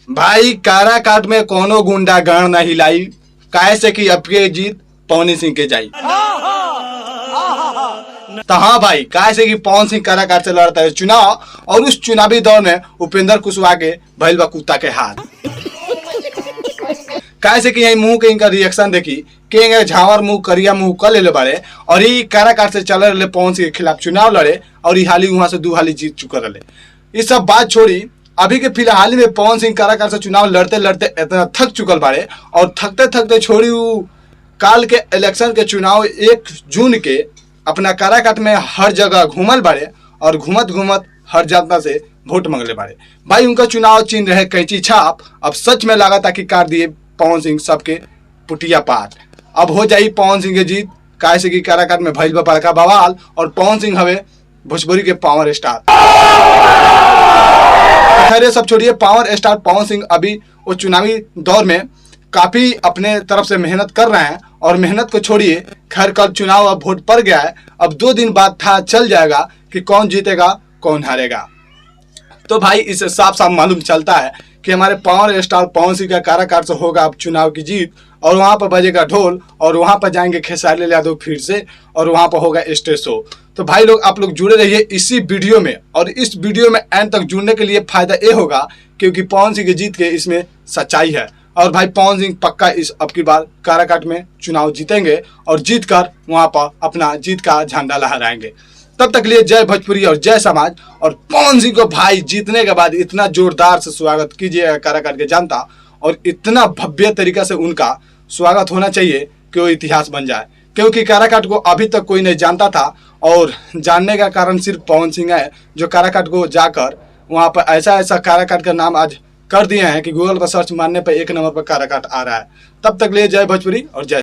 भाई काराकाट में कोनो गुंडा गण नहीं लाई, काहे से कि अब के जीत पवन सिंह के जाई। तो हाँ भाई, काहे से कि पवन सिंह काराकाट से लड़ता है चुनाव, और उस चुनावी दौर में उपेंद्र कुशवाहा के भइल बा कुत्ता के हाथ। काहे से कि यही मुंह के इनका रिएक्शन देखी के झावर मुंह करिया मुंह कर ले बारे, और ये काराकाट से चल रहे पवन सिंह के खिलाफ चुनाव लड़े, और ये हाली वहां से 2 हाली जीत चुके रहे। ये सब बात छोड़ी, अभी के फिलहाल में पवन सिंह काराकाट से चुनाव लड़ते लड़ते इतना थक चुकल बारे, और थकते थकते छोड़ी काल के इलेक्शन के चुनाव 1 जून के अपना काराकाट में हर जगह घूमल बारे, और घूमत घूमत हर जनता से वोट मांगले बारे। भाई उनका चुनाव चिन्ह रहे कैंची छाप, अब सच में लगा था कि काट दिए पवन सिंह सबके पुटिया पाट। अब हो जाई पवन सिंह के जीत, काहे से कि काराकाट में भइल बा बड़का बवाल, और पवन सिंह हवे भोजपुरी के पावर स्टार। खैर सब छोड़िए, पावर स्टार पवन सिंह अभी वो चुनावी दौर में काफी अपने तरफ से मेहनत कर रहे हैं, और मेहनत को छोड़िए, खैर कल चुनाव अब वोट पड़ गया है, अब 2 दिन बाद था चल जाएगा कि कौन जीतेगा कौन हारेगा। तो भाई इससे साफ साफ मालूम चलता है कि हमारे पावर स्टार पवन सिंह का काराकाट से होगा अब चुनाव की जीत, और वहां पर बजेगा ढोल, और वहां पर जाएंगे खेसारी लाल यादव फिर से, और वहां पर होगा स्टेज शो। तो भाई लोग आप लोग जुड़े रहिए इसी वीडियो में, और इस वीडियो में एंड तक जुड़ने के लिए फायदा ये होगा क्योंकि पवन सिंह की जीत के इसमें सच्चाई है। और भाई पवन सिंह पक्का इस अब की बार काराकाट में चुनाव जीतेंगे, और जीत कर वहां पर अपना जीत का झंडा लहराएंगे। तब तक लिए जय भोजपुरी और जय समाज। और पवन सिंह को भाई जीतने के बाद इतना जोरदार से स्वागत कीजिए काराकाट के जनता, और इतना भव्य तरीका से उनका स्वागत होना चाहिए कि वो इतिहास बन जाए, क्योंकि काराकाट को अभी तक कोई नहीं जानता था, और जानने का कारण सिर्फ पवन सिंह है, जो काराकाट को जाकर वहाँ पर ऐसा ऐसा काराकाट का नाम आज कर दिए हैं कि गूगल पर सर्च मारने पर 1 नंबर पर काराकाट आ रहा है। तब तक लिए जय भोजपुरी और जय